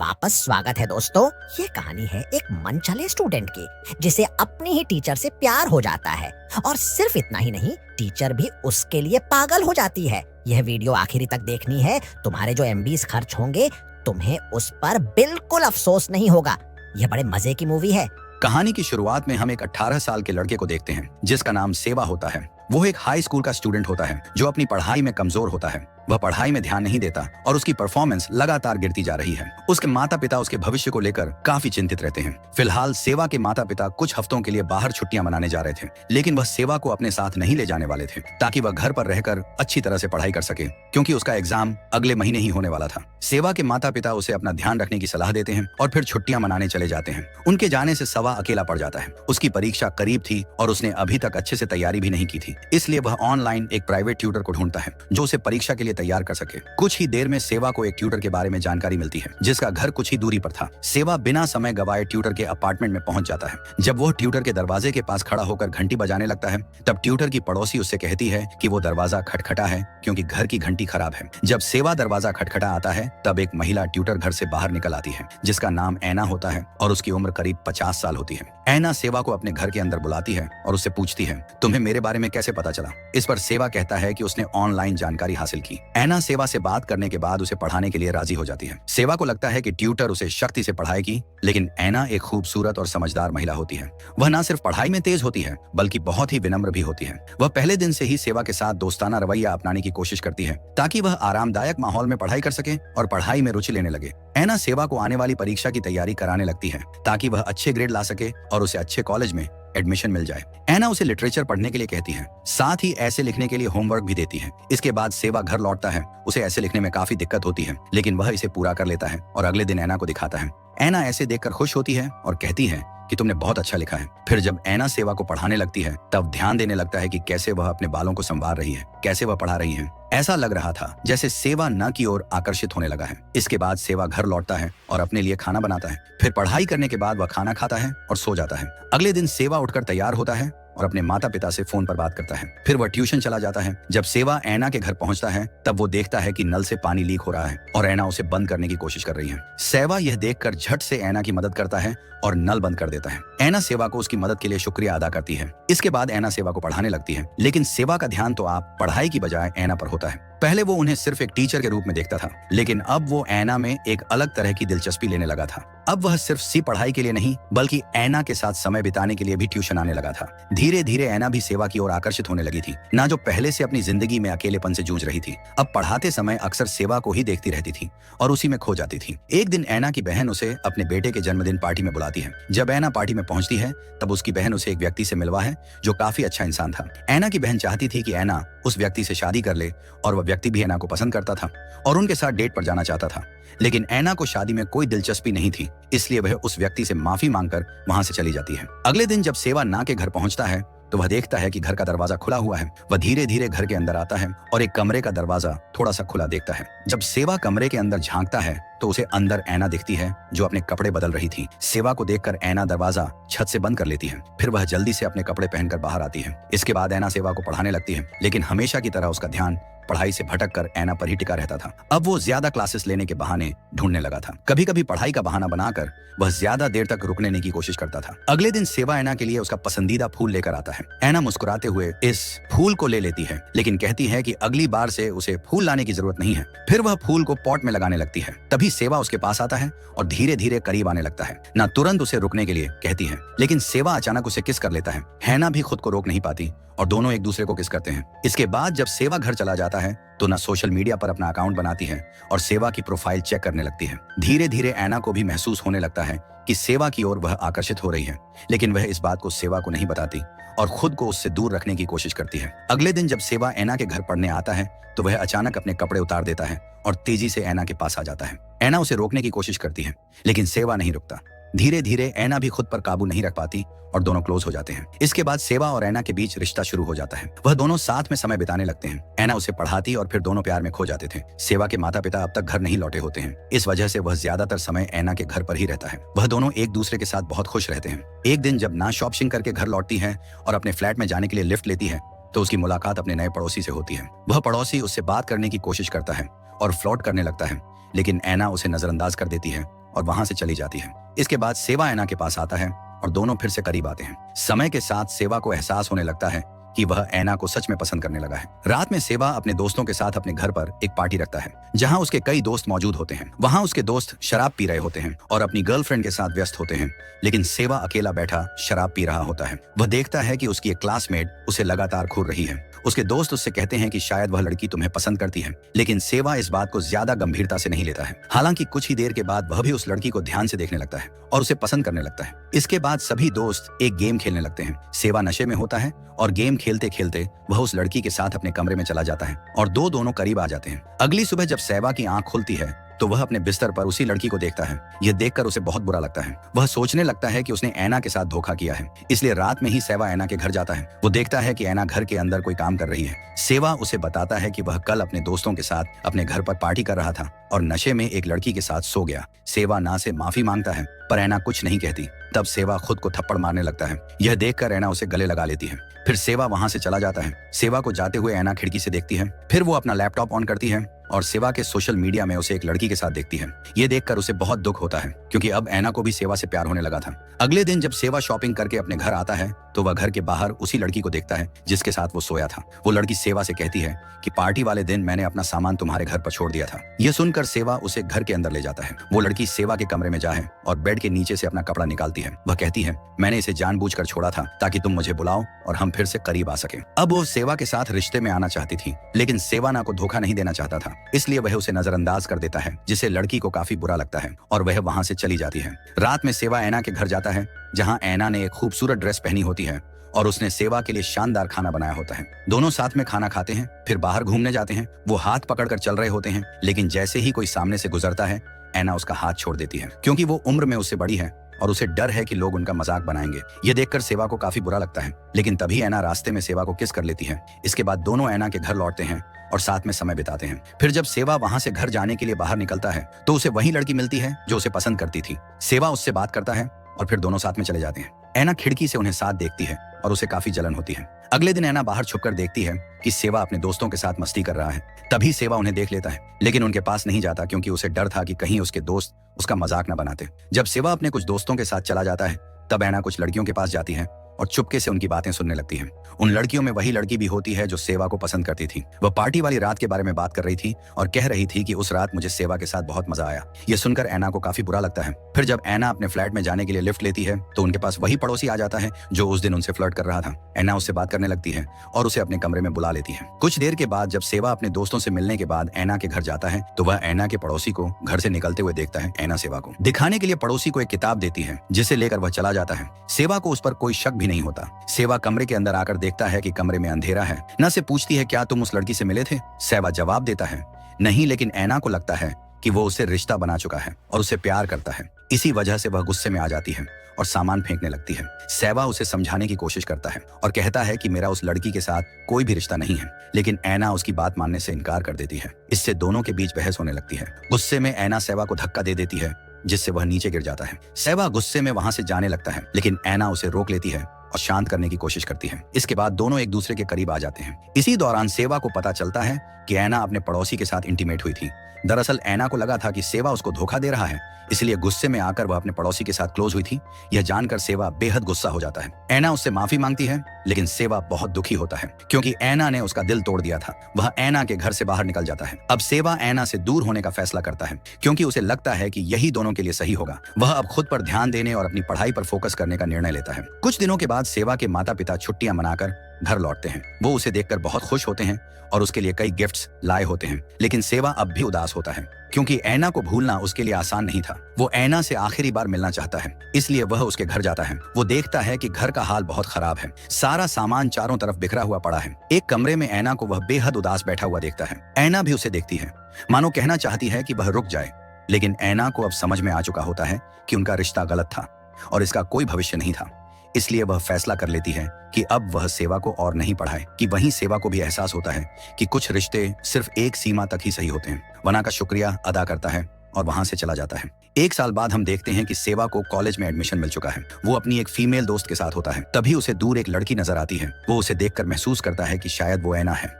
वापस स्वागत है दोस्तों। ये कहानी है एक मनचले स्टूडेंट की जिसे अपनी ही टीचर से प्यार हो जाता है और सिर्फ इतना ही नहीं, टीचर भी उसके लिए पागल हो जाती है। यह वीडियो आखिरी तक देखनी है, तुम्हारे जो एमबीज खर्च होंगे तुम्हें उस पर बिल्कुल अफसोस नहीं होगा। यह बड़े मजे की मूवी है। कहानी की शुरुआत में हम एक 18 साल के लड़के को देखते हैं जिसका नाम सेवा होता है। वो एक हाई स्कूल का स्टूडेंट होता है जो अपनी पढ़ाई में कमजोर होता है। वह पढ़ाई में ध्यान नहीं देता और उसकी परफॉर्मेंस लगातार गिरती जा रही है। उसके माता पिता उसके भविष्य को लेकर काफी चिंतित रहते हैं। फिलहाल सेवा के माता पिता कुछ हफ्तों के लिए बाहर छुट्टियां मनाने जा रहे थे, लेकिन वह सेवा को अपने साथ नहीं ले जाने वाले थे ताकि वह घर पर रहकर अच्छी तरह से पढ़ाई कर सके, क्योंकि उसका एग्जाम अगले महीने ही होने वाला था। सेवा के माता पिता उसे अपना ध्यान रखने की सलाह देते हैं और फिर छुट्टियां मनाने चले जाते हैं। उनके जाने से सेवा अकेला पड़ जाता है। उसकी परीक्षा करीब थी और उसने अभी तक अच्छे से तैयारी भी नहीं की थी, इसलिए वह ऑनलाइन एक प्राइवेट ट्यूटर को ढूंढता है जो उसे परीक्षा के लिए तैयार कर सके। कुछ ही देर में सेवा को एक ट्यूटर के बारे में जानकारी मिलती है जिसका घर कुछ ही दूरी पर था। सेवा बिना समय गवाए ट्यूटर के अपार्टमेंट में पहुंच जाता है। जब वह ट्यूटर के दरवाजे के पास खड़ा होकर घंटी बजाने लगता है, तब ट्यूटर की पड़ोसी उससे कहती है कि वो दरवाजा खटखटा है क्योंकि घर की घंटी खराब है। जब सेवा दरवाजा खटखटा आता है, तब एक महिला ट्यूटर घर से बाहर निकल आती है जिसका नाम ऐना होता है और उसकी उम्र करीब 50 साल होती है। ऐना सेवा को अपने घर के अंदर बुलाती है और उससे पूछती है, तुम्हें मेरे बारे में कैसे पता चला? इस पर सेवा कहता है कि उसने ऑनलाइन जानकारी हासिल की। ऐना सेवा से बात करने के बाद उसे पढ़ाने के लिए राजी हो जाती है। सेवा को लगता है कि ट्यूटर उसे शक्ति से पढ़ाएगी, लेकिन ऐना एक खूबसूरत और समझदार महिला होती है। वह न सिर्फ पढ़ाई में तेज होती है बल्कि बहुत ही विनम्र भी होती है। वह पहले दिन से ही सेवा के साथ दोस्ताना रवैया अपनाने की कोशिश करती है ताकि वह आरामदायक माहौल में पढ़ाई कर सके और पढ़ाई में रुचि लेने लगे। ऐना सेवा को आने वाली परीक्षा की तैयारी कराने लगती है ताकि वह अच्छे ग्रेड ला सके और उसे अच्छे कॉलेज में एडमिशन मिल जाए। ऐना उसे लिटरेचर पढ़ने के लिए कहती है, साथ ही ऐसे लिखने के लिए होमवर्क भी देती है। इसके बाद सेवा घर लौटता है। उसे ऐसे लिखने में काफी दिक्कत होती है, लेकिन वह इसे पूरा कर लेता है और अगले दिन ऐना को दिखाता है। ऐना ऐसे देखकर खुश होती है और कहती है कि तुमने बहुत अच्छा लिखा है। फिर जब ऐना सेवा को पढ़ाने लगती है, तब ध्यान देने लगता है कि कैसे वह अपने बालों को संवार रही है, कैसे वह पढ़ा रही है। ऐसा लग रहा था जैसे सेवा न की ओर आकर्षित होने लगा है। इसके बाद सेवा घर लौटता है और अपने लिए खाना बनाता है। फिर पढ़ाई करने के बाद वह खाना खाता है और सो जाता है। अगले दिन सेवा उठकर तैयार होता है और अपने माता पिता से फोन पर बात करता है। फिर वह ट्यूशन चला जाता है। जब सेवा ऐना के घर पहुंचता है, तब वो देखता है कि नल से पानी लीक हो रहा है और ऐना उसे बंद करने की कोशिश कर रही है। सेवा यह देखकर झट से ऐना की मदद करता है और नल बंद कर देता है। ऐना सेवा को उसकी मदद के लिए शुक्रिया अदा करती है। इसके बाद ऐना सेवा को पढ़ाने लगती है, लेकिन सेवा का ध्यान तो आप पढ़ाई की बजाय ऐना पर होता है। पहले वो उन्हें सिर्फ एक टीचर के रूप में देखता था, लेकिन अब वो ऐना में एक अलग तरह की दिलचस्पी लेने लगा था। अब वह सिर्फ पढ़ाई के लिए नहीं बल्कि ऐना के साथ समय बिताने के लिए भी ट्यूशन आने लगा था। धीरे धीरे ऐना भी सेवा की ओर आकर्षित होने लगी थी। ना जो पहले से अपनी जिंदगी में अकेलेपन से जूझ रही थी, अब पढ़ाते समय अक्सर सेवा को ही देखती रहती थी और उसी में खो जाती थी। एक दिन ऐना की बहन उसे अपने बेटे के जन्मदिन पार्टी में बुलाती है। जब ऐना पार्टी में पहुंचती है, तब उसकी बहन उसे एक व्यक्ति से मिलवा है जो काफी अच्छा इंसान था। ऐना की बहन चाहती थी कि ऐना उस व्यक्ति से शादी कर ले और वह व्यक्ति भी ऐना को पसंद करता था और उनके साथ डेट पर जाना चाहता था, लेकिन ऐना को शादी में कोई दिलचस्पी नहीं थी, इसलिए वह उस व्यक्ति से माफी मांगकर वहां से चली जाती है। अगले दिन जब सेवा ना के घर पहुंचता है, तो वह देखता है कि घर का दरवाजा खुला हुआ है। वह धीरे धीरे घर के अंदर आता है और एक कमरे का दरवाजा थोड़ा सा खुला देखता है। जब सेवा कमरे के अंदर झांकता है, तो उसे अंदर ऐना दिखती है जो अपने कपड़े बदल रही थी। सेवा को देखकर ऐना दरवाजा छत से बंद कर लेती है। फिर वह जल्दी से अपने कपड़े पहनकर बाहर आती है। इसके बाद ऐना सेवा को पढ़ाने लगती है, लेकिन हमेशा की तरह उसका ध्यान पढ़ाई से भटक कर ऐना पर ही टिका रहता था। अब वो ज्यादा क्लासेस लेने के बहाने ढूंढने लगा था। कभी कभी पढ़ाई का बहाना बनाकर वह ज्यादा देर तक रुकने की कोशिश करता था। अगले दिन सेवा ऐना के लिए उसका पसंदीदा फूल लेकर आता है। ऐना मुस्कुराते हुए इस फूल को ले लेती है, लेकिन कहती है कि अगली बार से उसे फूल लाने की जरूरत नहीं है। फिर वह फूल को पॉट में लगाने लगती है। तभी सेवा उसके पास आता है और धीरे धीरे करीब आने लगता है। ना तुरंत उसे रुकने के लिए कहती है, लेकिन सेवा अचानक उसे किस कर लेता है। ऐना भी खुद को रोक नहीं पाती और दोनों एक दूसरे को किस करते हैं। इसके बाद जब सेवा घर चला जाता है, तो ना सोशल मीडिया पर अपना अकाउंट बनाती है और सेवा की प्रोफाइल चेक करने लगती है। धीरे धीरे ऐना को भी महसूस होने लगता है कि सेवा की ओर वह आकर्षित हो रही है, लेकिन वह इस बात को सेवा को नहीं बताती और खुद को उससे दूर रखने की कोशिश करती है। अगले दिन जब सेवा ऐना के घर पढ़ने आता है, तो वह अचानक अपने कपड़े उतार देता है और तेजी से ऐना के पास आ जाता है। ऐना उसे रोकने की कोशिश करती है, लेकिन सेवा नहीं रुकता। धीरे धीरे ऐना भी खुद पर काबू नहीं रख पाती और दोनों क्लोज हो जाते हैं। इसके बाद सेवा और ऐना के बीच रिश्ता शुरू हो जाता है। वह दोनों साथ में समय बिताने लगते हैं। ऐना उसे पढ़ाती और फिर दोनों प्यार में खो जाते थे। सेवा के माता पिता अब तक घर नहीं लौटे होते हैं, इस वजह से वह ज्यादातर समय ऐना के घर पर ही रहता है। वह दोनों एक दूसरे के साथ बहुत खुश रहते हैं। एक दिन जब ना शॉपिंग करके घर लौटती है और अपने फ्लैट में जाने के लिए लिफ्ट लेती है, तो उसकी मुलाकात अपने नए पड़ोसी से होती है। वह पड़ोसी उससे बात करने की कोशिश करता है और फ्लर्ट करने लगता है, लेकिन ऐना उसे नजरअंदाज कर देती है और वहां से चली जाती है। इसके बाद सेवा ऐना के पास आता है और दोनों फिर से करीब आते हैं। समय के साथ सेवा को एहसास होने लगता है कि वह ऐना को सच में पसंद करने लगा है। रात में सेवा अपने दोस्तों के साथ अपने घर पर एक पार्टी रखता है जहां उसके कई दोस्त मौजूद होते हैं। वहां उसके दोस्त शराब पी रहे होते हैं और अपनी गर्लफ्रेंड के साथ व्यस्त होते हैं, लेकिन सेवा अकेला बैठा शराब पी रहा होता है। वह देखता है कि उसकी एक क्लासमेट उसे लगातार घूर रही है। उसके दोस्त उससे कहते हैं कि शायद वह लड़की तुम्हें पसंद करती है, लेकिन सेवा इस बात को ज्यादा गंभीरता से नहीं लेता है। हालांकि कुछ ही देर के बाद वह भी उस लड़की को ध्यान से देखने लगता है और उसे पसंद करने लगता है। इसके बाद सभी दोस्त एक गेम खेलने लगते हैं। सेवा नशे में होता है और गेम खेलते खेलते वह उस लड़की के साथ अपने कमरे में चला जाता है और दोनों करीब आ जाते हैं। अगली सुबह जब सेवा की आंख खुलती है तो वह अपने बिस्तर पर उसी लड़की को देखता है। यह देखकर उसे बहुत बुरा लगता है। वह सोचने लगता है कि उसने ऐना के साथ धोखा किया है, इसलिए रात में ही सेवा ऐना के घर जाता है। वो देखता है कि ऐना घर के अंदर कोई काम कर रही है। सेवा उसे बताता है कि वह कल अपने दोस्तों के साथ अपने घर पर पार्टी कर रहा था और नशे में एक लड़की के साथ सो गया। सेवा ना से माफी मांगता है पर ऐना कुछ नहीं कहती। तब सेवा खुद को थप्पड़ मारने लगता है। यह देखकर ऐना उसे गले लगा लेती है। फिर सेवा वहां से चला जाता है। सेवा को जाते हुए ऐना खिड़की से देखती है। फिर वो अपना लैपटॉप ऑन करती है और सेवा के सोशल मीडिया में उसे एक लड़की के साथ देखती है। ये देखकर उसे बहुत दुख होता है क्योंकि अब ऐना को भी सेवा से प्यार होने लगा था। अगले दिन जब सेवा शॉपिंग करके अपने घर आता है तो वह घर के बाहर उसी लड़की को देखता है जिसके साथ वो सोया था। वो लड़की सेवा से कहती है कि पार्टी वाले दिन मैंने अपना सामान तुम्हारे घर पर छोड़ दिया था। यह सुनकर सेवा उसे घर के अंदर ले जाता है। वो लड़की सेवा के कमरे में जाए और बेड के नीचे से अपना कपड़ा निकालती है। वह कहती है, मैंने इसे जानबूझकर छोड़ा था ताकि तुम मुझे बुलाओ और हम फिर से करीब आ सके। अब वो सेवा के साथ रिश्ते में आना चाहती थी, लेकिन सेवा ना को धोखा नहीं देना चाहता था, इसलिए वह उसे नजरअंदाज कर देता है, जिससे लड़की को काफी बुरा लगता है और वह वहां से चली जाती है। रात में सेवा ऐना के घर जाता है जहां ऐना ने एक खूबसूरत ड्रेस पहनी होती है और उसने सेवा के लिए शानदार खाना बनाया होता है। दोनों साथ में खाना खाते हैं, फिर बाहर घूमने जाते हैं। वो हाथ पकड़कर चल रहे होते हैं, लेकिन जैसे ही कोई सामने से गुजरता है ऐना उसका हाथ छोड़ देती है क्योंकि वो उम्र में उससे बड़ी है और उसे डर है कि लोग उनका मजाक बनाएंगे। ये देखकर सेवा को काफी बुरा लगता है, लेकिन तभी ऐना रास्ते में सेवा को किस कर लेती है। इसके बाद दोनों ऐना के घर लौटते हैं और साथ में समय बिताते हैं। फिर जब सेवा वहां से घर जाने के लिए बाहर निकलता है तो उसे वही लड़की मिलती है जो उसे पसंद करती थी। सेवा उससे बात करता है और फिर दोनों साथ में चले जाते हैं। ऐना खिड़की से उन्हें साथ देखती है और उसे काफी जलन होती है। अगले दिन ऐना बाहर छुपकर देखती है कि सेवा अपने दोस्तों के साथ मस्ती कर रहा है। तभी सेवा उन्हें देख लेता है, लेकिन उनके पास नहीं जाता क्योंकि उसे डर था कि कहीं उसके दोस्त उसका मजाक न बनाते। जब सेवा अपने कुछ दोस्तों के साथ चला जाता है तब ऐना कुछ लड़कियों के पास जाती है और चुपके से उनकी बातें सुनने लगती है। उन लड़कियों में वही लड़की भी होती है जो सेवा को पसंद करती थी। वह पार्टी वाली रात के बारे में बात कर रही थी और कह रही थी कि उस रात मुझे सेवा के साथ बहुत मजा आया। यह सुनकर ऐना को काफी बुरा लगता है। फिर जब ऐना अपने फ्लैट में जाने के लिए लिफ्ट लेती है तो उनके पास वही पड़ोसी आ जाता है जो उस दिन उनसे फ्लर्ट कर रहा था। ऐना उससे बात करने लगती है और उसे अपने कमरे में बुला लेती है। कुछ देर के बाद जब सेवा अपने दोस्तों से मिलने के बाद ऐना के घर जाता है तो वह ऐना के पड़ोसी को घर से निकलते हुए देखता है। ऐना सेवा को दिखाने के लिए पड़ोसी को एक किताब देती है जिसे लेकर वह चला जाता है। सेवा को उस पर कोई शक भी नहीं होता। सेवा कमरे के अंदर आकर देखता है कि कमरे में अंधेरा है। न से पूछती है, क्या तुम उस लड़की से मिले थे? सेवा जवाब देता है, नहीं, लेकिन ऐना को लगता है कि वो उससे रिश्ता बना चुका है और उसे प्यार करता है। इसी वजह से वह गुस्से में आ जाती है और सामान फेंकने लगती है। सेवा उसे समझाने की कोशिश करता है और कहता है कि मेरा उस लड़की के साथ कोई भी रिश्ता नहीं है, लेकिन ऐना उसकी बात मानने से इनकार कर देती है। इससे दोनों के बीच बहस होने लगती है। गुस्से में ऐना सेवा को धक्का दे देती है जिससे वह नीचे गिर जाता है। सेवा गुस्से में वहां से जाने लगता है, लेकिन ऐना उसे रोक लेती है और शांत करने की कोशिश करती है। इसके बाद दोनों एक दूसरे के करीब आ जाते हैं। इसी दौरान सेवा को पता चलता है कि ऐना अपने पड़ोसी के साथ इंटीमेट हुई थी। दरअसल ऐना को लगा था कि सेवा उसको धोखा दे रहा है, इसलिए गुस्से में आकर वह अपने पड़ोसी के साथ क्लोज हुई थी। यह जानकर सेवा बेहद गुस्सा हो जाता है। ऐना उससे माफी मांगती है, लेकिन सेवा बहुत दुखी होता है क्योंकि ऐना ने उसका दिल तोड़ दिया था। वह ऐना के घर से बाहर निकल जाता है। अब सेवा ऐना से दूर होने का फैसला करता है क्योंकि उसे लगता है कि यही दोनों के लिए सही होगा। वह अब खुद पर ध्यान देने और अपनी पढ़ाई पर फोकस करने का निर्णय लेता है। कुछ दिनों के बाद सेवा के माता पिता छुट्टियां मनाकर घर लौटते हैं। वो उसे देखकर बहुत खुश होते हैं और उसके लिए कई गिफ्ट्स लाए होते हैं, लेकिन सेवा अब भी उदास होता है क्योंकि ऐना को भूलना उसके लिए आसान नहीं था। वो ऐना से आखिरी बार मिलना चाहता है, इसलिए वह उसके घर जाता है। वो देखता है कि घर का हाल बहुत खराब है। सारा सामान चारों तरफ बिखरा हुआ पड़ा है। एक कमरे में ऐना को वह बेहद उदास बैठा हुआ देखता है। ऐना भी उसे देखती है, मानो कहना चाहती है कि वह रुक जाए, लेकिन ऐना को अब समझ में आ चुका होता है कि उनका रिश्ता गलत था और इसका कोई भविष्य नहीं था। इसलिए वह फैसला कर लेती है कि अब वह सेवा को और नहीं पढ़ाए। कि वहीं सेवा को भी एहसास होता है कि कुछ रिश्ते सिर्फ एक सीमा तक ही सही होते हैं। वना का शुक्रिया अदा करता है और वहां से चला जाता है। एक साल बाद हम देखते हैं कि सेवा को कॉलेज में एडमिशन मिल चुका है। वो अपनी एक फीमेल दोस्त के साथ होता है। तभी उसे दूर एक लड़की नजर आती है। वो उसे देखकर महसूस करता है कि शायद वो ऐना है।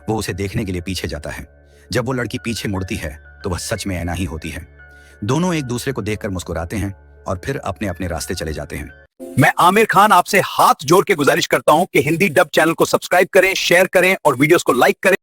वो उसे देखने के लिए पीछे जाता है। जब वो लड़की पीछे मुड़ती है तो वह सच में ऐना ही होती है। दोनों एक दूसरे को देखकर मुस्कुराते हैं और फिर अपने अपने रास्ते चले जाते हैं। मैं आमिर खान आपसे हाथ जोड़ के गुजारिश करता हूं कि हिंदी डब चैनल को सब्सक्राइब करें, शेयर करें और वीडियोस को लाइक करें।